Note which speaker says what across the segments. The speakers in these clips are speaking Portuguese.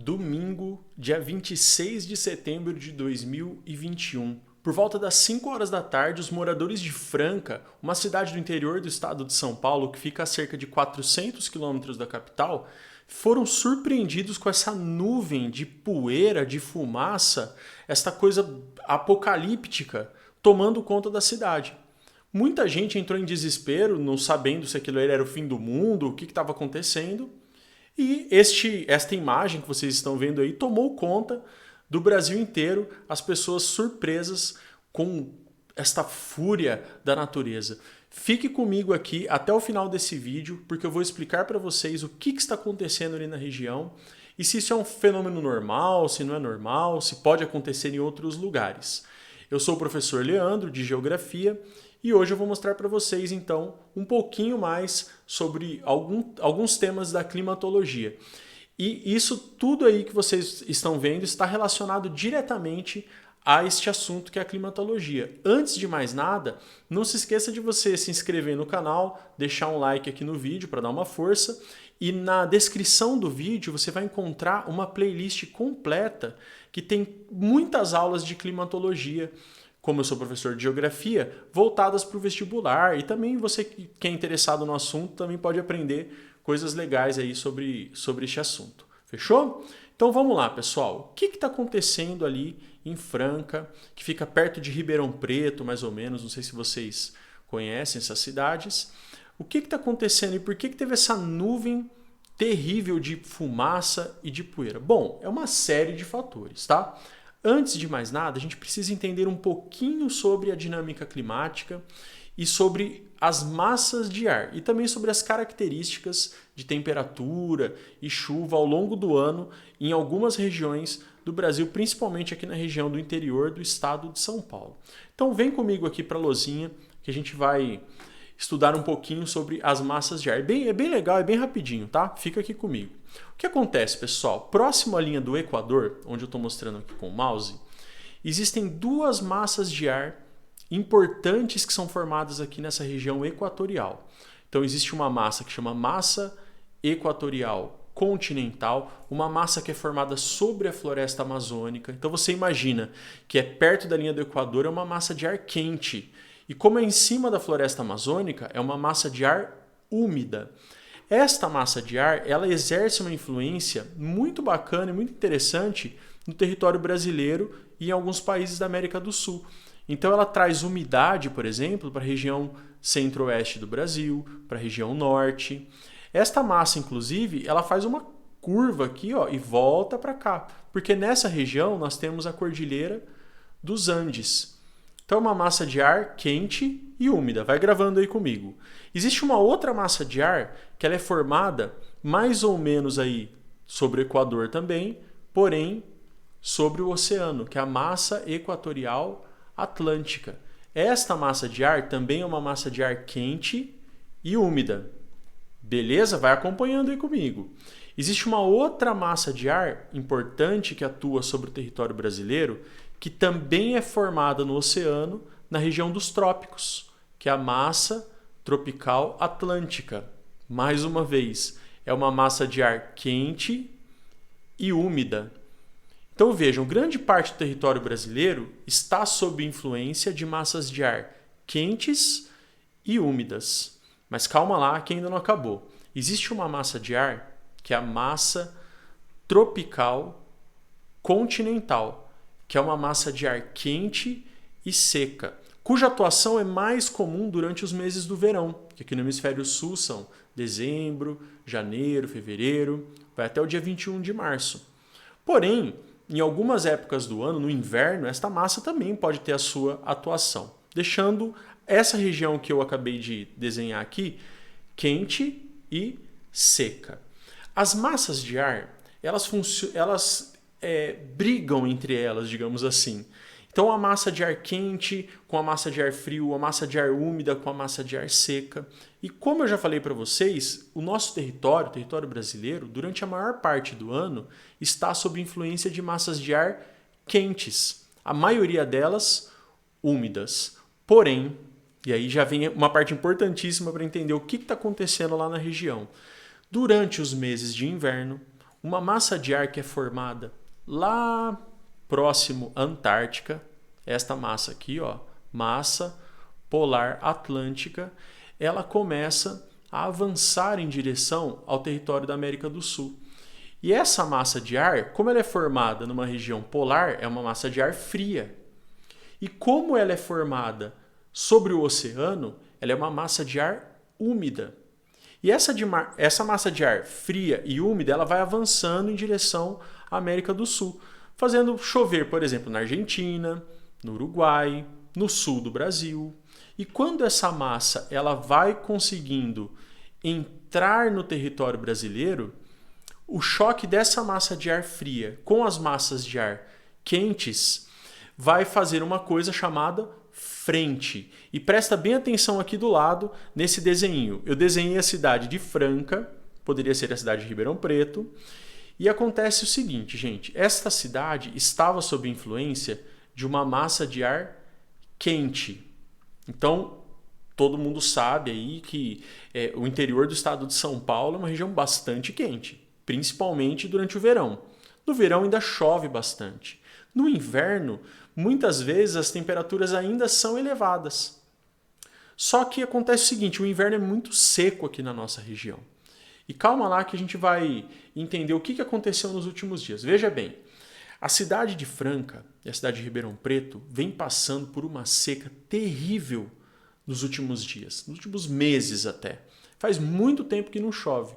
Speaker 1: Domingo, dia 26 de setembro de 2021. Por volta das 5 horas da tarde, os moradores de Franca, uma cidade do interior do estado de São Paulo que fica a cerca de 400 quilômetros da capital, foram surpreendidos com essa nuvem de poeira, de fumaça, esta coisa apocalíptica tomando conta da cidade. Muita gente entrou em desespero, não sabendo se aquilo era o fim do mundo, o que estava acontecendo. E esta imagem que vocês estão vendo aí tomou conta do Brasil inteiro, as pessoas surpresas com esta fúria da natureza. Fique comigo aqui até o final desse vídeo, porque eu vou explicar para vocês o que está acontecendo ali na região e se isso é um fenômeno normal, se não é normal, se pode acontecer em outros lugares. Eu sou o professor Leandro, de Geografia, e hoje eu vou mostrar para vocês, então, um pouquinho mais sobre alguns temas da climatologia. E isso tudo aí que vocês estão vendo está relacionado diretamente a este assunto que é a climatologia. Antes de mais nada, não se esqueça de você se inscrever no canal, deixar um like aqui no vídeo para dar uma força. E na descrição do vídeo você vai encontrar uma playlist completa que tem muitas aulas de climatologia, como eu sou professor de geografia, voltadas para o vestibular. E também você que é interessado no assunto também pode aprender coisas legais aí sobre este assunto. Fechou? Então vamos lá, pessoal. O que está acontecendo ali em Franca, que fica perto de Ribeirão Preto, mais ou menos? Não sei se vocês conhecem essas cidades. O que está acontecendo e por que teve essa nuvem terrível de fumaça e de poeira? Bom, é uma série de fatores, tá? Antes de mais nada, a gente precisa entender um pouquinho sobre a dinâmica climática e sobre as massas de ar e também sobre as características de temperatura e chuva ao longo do ano em algumas regiões do Brasil, principalmente aqui na região do interior do estado de São Paulo. Então vem comigo aqui para a lousinha que a gente vai estudar um pouquinho sobre as massas de ar. É bem legal, é bem rapidinho, tá? Fica aqui comigo. O que acontece, pessoal? Próximo à linha do Equador, onde eu estou mostrando aqui com o mouse, existem duas massas de ar importantes que são formadas aqui nessa região equatorial. Então existe uma massa que chama massa equatorial continental, uma massa que é formada sobre a floresta amazônica. Então você imagina que é perto da linha do Equador, é uma massa de ar quente. E como é em cima da floresta amazônica, é uma massa de ar úmida. Esta massa de ar, ela exerce uma influência muito bacana e muito interessante no território brasileiro e em alguns países da América do Sul. Então ela traz umidade, por exemplo, para a região centro-oeste do Brasil, para a região norte. Esta massa, inclusive, ela faz uma curva aqui, ó, e volta para cá, porque nessa região nós temos a Cordilheira dos Andes. Então é uma massa de ar quente e úmida. Vai gravando aí comigo. Existe uma outra massa de ar que ela é formada mais ou menos aí sobre o Equador também, porém sobre o oceano, que é a massa equatorial atlântica. Esta massa de ar também é uma massa de ar quente e úmida. Beleza? Vai acompanhando aí comigo. Existe uma outra massa de ar importante que atua sobre o território brasileiro, que também é formada no oceano, na região dos trópicos, que é a massa tropical atlântica. Mais uma vez, é uma massa de ar quente e úmida. Então vejam, grande parte do território brasileiro está sob influência de massas de ar quentes e úmidas. Mas calma lá, que ainda não acabou. Existe uma massa de ar que é a massa tropical continental, que é uma massa de ar quente e seca, cuja atuação é mais comum durante os meses do verão, que aqui no hemisfério sul são dezembro, janeiro, fevereiro, vai até o dia 21 de março. Porém, em algumas épocas do ano, no inverno, esta massa também pode ter a sua atuação, deixando essa região que eu acabei de desenhar aqui quente e seca. As massas de ar, elas brigam entre elas, digamos assim. Então a massa de ar quente com a massa de ar frio, a massa de ar úmida com a massa de ar seca. E como eu já falei para vocês, o nosso território, o território brasileiro, durante a maior parte do ano, está sob influência de massas de ar quentes. A maioria delas úmidas. Porém, e aí já vem uma parte importantíssima para entender o que está acontecendo lá na região. Durante os meses de inverno, uma massa de ar que é formada lá próximo à Antártica, esta massa aqui, ó, massa polar atlântica, ela começa a avançar em direção ao território da América do Sul. E essa massa de ar, como ela é formada numa região polar, é uma massa de ar fria. E como ela é formada sobre o oceano, ela é uma massa de ar úmida. E essa massa de ar fria e úmida, ela vai avançando em direção à América do Sul, fazendo chover, por exemplo, na Argentina, no Uruguai, no sul do Brasil. E quando essa massa ela vai conseguindo entrar no território brasileiro, o choque dessa massa de ar fria com as massas de ar quentes vai fazer uma coisa chamada frente. E presta bem atenção aqui do lado nesse desenho. Eu desenhei a cidade de Franca, poderia ser a cidade de Ribeirão Preto, e acontece o seguinte, gente, esta cidade estava sob influência de uma massa de ar quente. Então, todo mundo sabe aí que o interior do estado de São Paulo é uma região bastante quente, principalmente durante o verão. No verão ainda chove bastante. No inverno, muitas vezes as temperaturas ainda são elevadas. Só que acontece o seguinte, o inverno é muito seco aqui na nossa região. E calma lá que a gente vai entender o que aconteceu nos últimos dias. Veja bem, a cidade de Franca e a cidade de Ribeirão Preto vem passando por uma seca terrível nos últimos dias, nos últimos meses até. Faz muito tempo que não chove.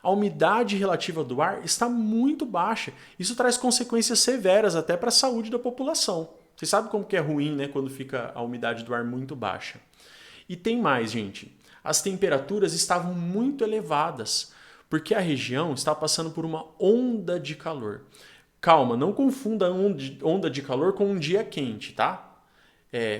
Speaker 1: A umidade relativa do ar está muito baixa. Isso traz consequências severas até para a saúde da população. Você sabe como que é ruim, né, quando fica a umidade do ar muito baixa. E tem mais, gente. As temperaturas estavam muito elevadas, porque a região está passando por uma onda de calor. Calma, não confunda onda de calor com um dia quente, tá?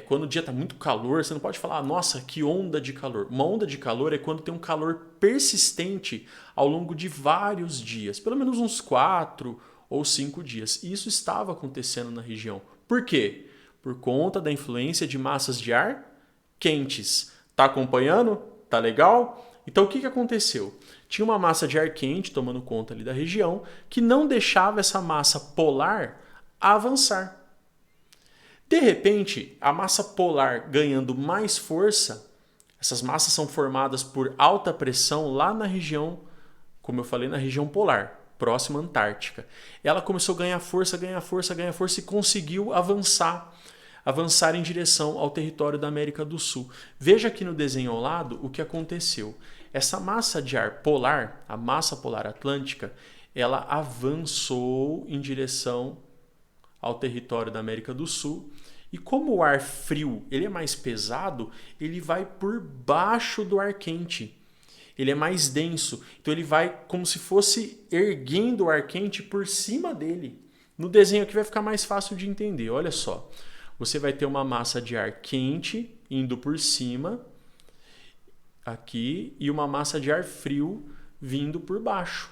Speaker 1: Quando o dia está muito calor, você não pode falar, nossa, que onda de calor. Uma onda de calor é quando tem um calor persistente ao longo de vários dias, pelo menos uns 4 ou 5 dias. E isso estava acontecendo na região. Por quê? Por conta da influência de massas de ar quentes. Tá acompanhando? Tá legal? Então o que aconteceu? Tinha uma massa de ar quente tomando conta ali da região que não deixava essa massa polar avançar. De repente, a massa polar ganhando mais força, essas massas são formadas por alta pressão lá na região, como eu falei, na região polar, próxima à Antártica. Ela começou a ganhar força e conseguiu avançar em direção ao território da América do Sul. Veja aqui no desenho ao lado o que aconteceu. Essa massa de ar polar, a massa polar atlântica, ela avançou em direção ao território da América do Sul. E como o ar frio ele é mais pesado, ele vai por baixo do ar quente. Ele é mais denso. Então ele vai como se fosse erguendo o ar quente por cima dele. No desenho aqui vai ficar mais fácil de entender. Olha só. Você vai ter uma massa de ar quente indo por cima aqui e uma massa de ar frio vindo por baixo.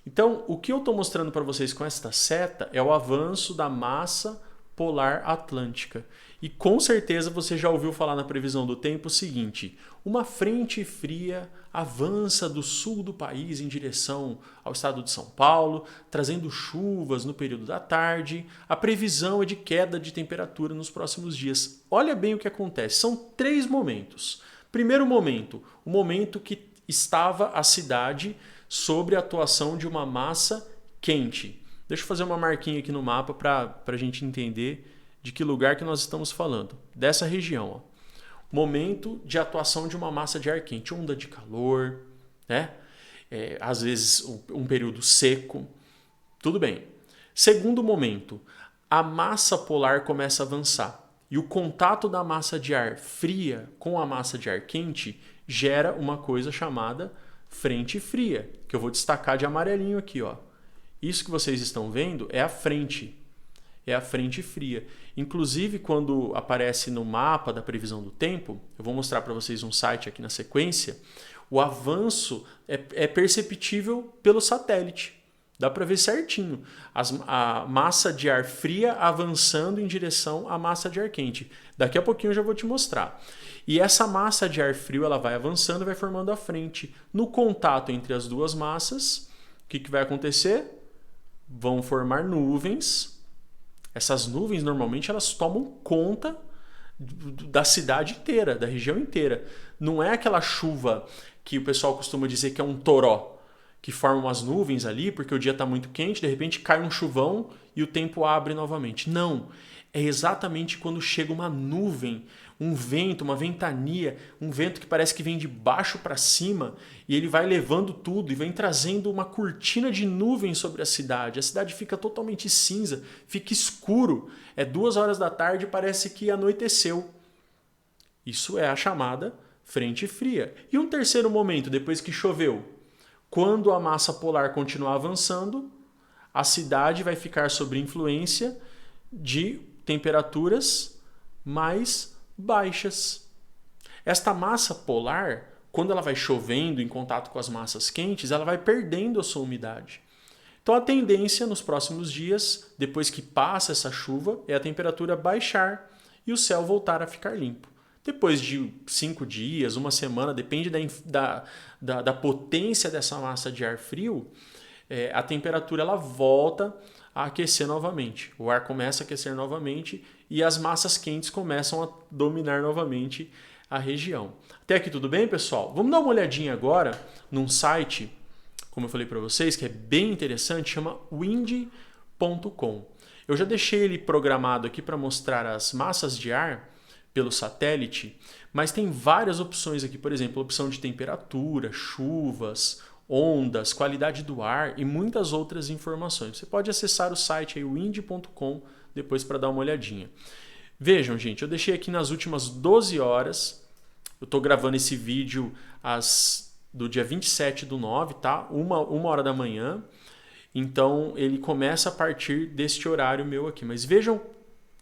Speaker 1: Então, o que eu estou mostrando para vocês com esta seta é o avanço da massa polar atlântica. E com certeza você já ouviu falar na previsão do tempo o seguinte: uma frente fria avança do sul do país em direção ao estado de São Paulo, trazendo chuvas no período da tarde. A previsão é de queda de temperatura nos próximos dias. Olha bem o que acontece. São 3 momentos. Primeiro momento, o momento que estava a cidade sobre a atuação de uma massa quente. Deixa eu fazer uma marquinha aqui no mapa para a gente entender de que lugar que nós estamos falando. Dessa região. Ó. Momento de atuação de uma massa de ar quente. Onda de calor, né? Às vezes um período seco. Tudo bem. Segundo momento, a massa polar começa a avançar. E o contato da massa de ar fria com a massa de ar quente gera uma coisa chamada frente fria, que eu vou destacar de amarelinho aqui, ó. Isso que vocês estão vendo é a frente fria. Inclusive, quando aparece no mapa da previsão do tempo, eu vou mostrar para vocês um site aqui na sequência, o avanço é perceptível pelo satélite. Dá para ver certinho a massa de ar fria avançando em direção à massa de ar quente. Daqui a pouquinho eu já vou te mostrar. E essa massa de ar frio ela vai avançando e vai formando a frente. No contato entre as duas massas, O que vai acontecer? Vão formar nuvens. Essas nuvens, normalmente, elas tomam conta da cidade inteira, da região inteira. Não é aquela chuva que o pessoal costuma dizer que é um toró, que forma umas nuvens ali porque o dia está muito quente, de repente cai um chuvão e o tempo abre novamente. Não, é exatamente quando chega uma nuvem, um vento, uma ventania, um vento que parece que vem de baixo para cima e ele vai levando tudo e vem trazendo uma cortina de nuvens sobre a cidade. A cidade fica totalmente cinza, fica escuro. É 2 horas da tarde e parece que anoiteceu. Isso é a chamada frente fria. E um terceiro momento, depois que choveu, quando a massa polar continuar avançando, a cidade vai ficar sob influência de temperaturas mais baixas. Esta massa polar, quando ela vai chovendo em contato com as massas quentes, ela vai perdendo a sua umidade. Então a tendência nos próximos dias, depois que passa essa chuva, é a temperatura baixar e o céu voltar a ficar limpo. Depois de 5 dias, uma semana, depende da potência dessa massa de ar frio, a temperatura ela volta a aquecer novamente. O ar começa a aquecer novamente e as massas quentes começam a dominar novamente a região. Até aqui tudo bem, pessoal? Vamos dar uma olhadinha agora num site, como eu falei para vocês, que é bem interessante, chama wind.com. Eu já deixei ele programado aqui para mostrar as massas de ar pelo satélite, mas tem várias opções aqui, por exemplo, opção de temperatura, chuvas, ondas, qualidade do ar e muitas outras informações. Você pode acessar o site wind.com depois para dar uma olhadinha. Vejam, gente, eu deixei aqui nas últimas 12 horas, eu estou gravando esse vídeo do dia 27/9, tá? Uma hora da manhã, então ele começa a partir deste horário meu aqui. Mas vejam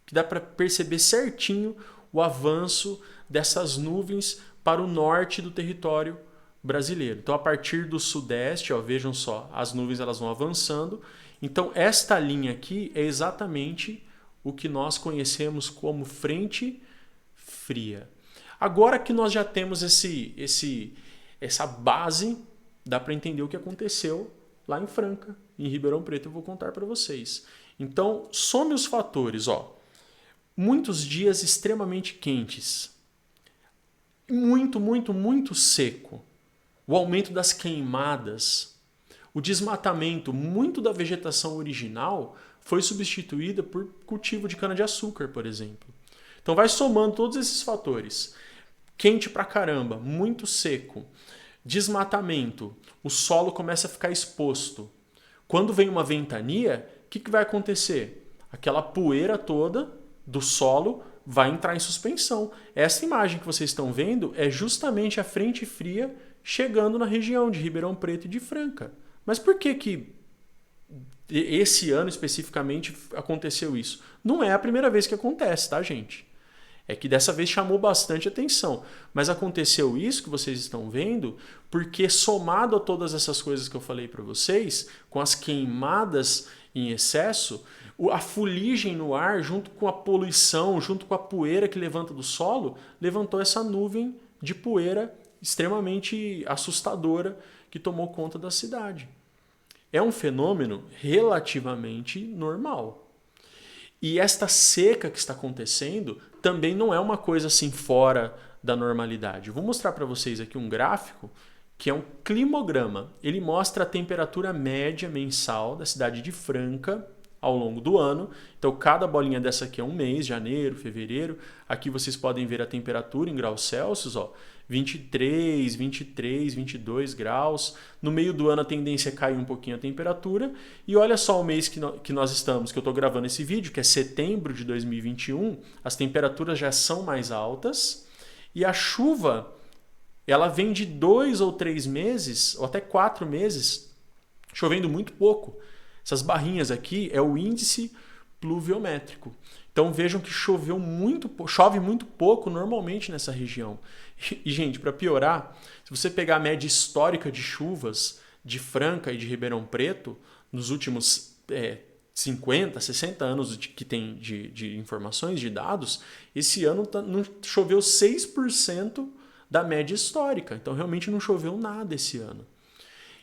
Speaker 1: que dá para perceber certinho o avanço dessas nuvens para o norte do território brasileiro. Então, a partir do sudeste, ó, vejam só, as nuvens elas vão avançando. Então, esta linha aqui é exatamente o que nós conhecemos como frente fria. Agora que nós já temos essa base, dá para entender o que aconteceu lá em Franca, em Ribeirão Preto, eu vou contar para vocês. Então, some os fatores, ó. Muitos dias extremamente quentes, muito seco, o aumento das queimadas, o desmatamento, muito da vegetação original foi substituída por cultivo de cana-de-açúcar, por exemplo. Então vai somando todos esses fatores. Quente pra caramba, muito seco, desmatamento, o solo começa a ficar exposto. Quando vem uma ventania, o que vai acontecer? Aquela poeira toda do solo vai entrar em suspensão. Essa imagem que vocês estão vendo é justamente a frente fria chegando na região de Ribeirão Preto e de Franca. Mas por que esse ano especificamente aconteceu isso? Não é a primeira vez que acontece, tá, gente? É que dessa vez chamou bastante atenção. Mas aconteceu isso que vocês estão vendo porque, somado a todas essas coisas que eu falei para vocês, com as queimadas em excesso, a fuligem no ar, junto com a poluição, junto com a poeira que levanta do solo, levantou essa nuvem de poeira extremamente assustadora que tomou conta da cidade. É um fenômeno relativamente normal. E esta seca que está acontecendo também não é uma coisa assim fora da normalidade. Eu vou mostrar para vocês aqui um gráfico que é um climograma. Ele mostra a temperatura média mensal da cidade de Franca ao longo do ano. Então, cada bolinha dessa aqui é um mês, janeiro, fevereiro. Aqui vocês podem ver a temperatura em graus Celsius, ó, 23, 23, 22 graus. No meio do ano a tendência é cair um pouquinho a temperatura. E olha só o mês que nós estamos, que eu estou gravando esse vídeo, que é setembro de 2021. As temperaturas já são mais altas. E a chuva, ela vem de 2 ou 3 meses, ou até 4 meses, chovendo muito pouco. Essas barrinhas aqui é o índice pluviométrico. Então vejam que chove muito pouco normalmente nessa região. E, gente, para piorar, se você pegar a média histórica de chuvas de Franca e de Ribeirão Preto, nos últimos 50, 60 anos que tem de informações, de dados, esse ano não choveu 6% da média histórica. Então realmente não choveu nada esse ano.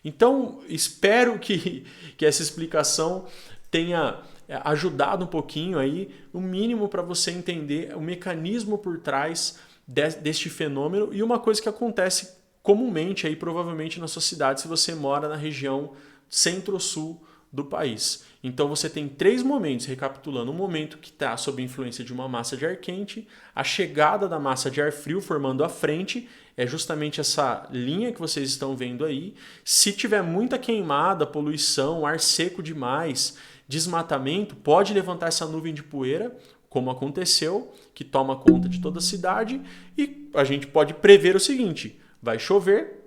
Speaker 1: Então, espero que essa explicação tenha ajudado um pouquinho aí, o mínimo para você entender o mecanismo por trás deste fenômeno e uma coisa que acontece comumente aí provavelmente na sua cidade se você mora na região centro-sul do país. Então você tem 3 momentos, recapitulando: um momento que está sob influência de uma massa de ar quente, a chegada da massa de ar frio formando a frente, é justamente essa linha que vocês estão vendo aí. Se tiver muita queimada, poluição, ar seco demais, desmatamento, pode levantar essa nuvem de poeira, como aconteceu, que toma conta de toda a cidade, e a gente pode prever o seguinte: vai chover.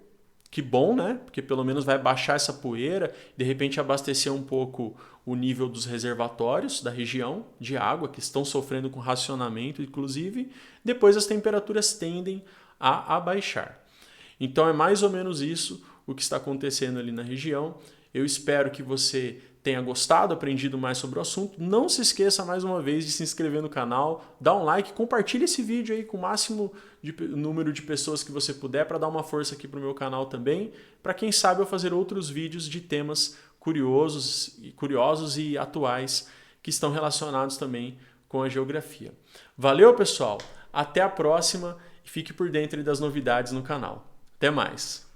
Speaker 1: Que bom, né? Porque pelo menos vai baixar essa poeira, de repente abastecer um pouco o nível dos reservatórios da região de água, que estão sofrendo com racionamento, inclusive. Depois as temperaturas tendem a abaixar. Então é mais ou menos isso o que está acontecendo ali na região. Eu espero que você tenha gostado, aprendido mais sobre o assunto. Não se esqueça mais uma vez de se inscrever no canal, dar um like, compartilhe esse vídeo aí com o máximo número de pessoas que você puder para dar uma força aqui para o meu canal também, para quem sabe eu fazer outros vídeos de temas curiosos e atuais que estão relacionados também com a geografia. Valeu, pessoal! Até a próxima e fique por dentro das novidades no canal. Até mais!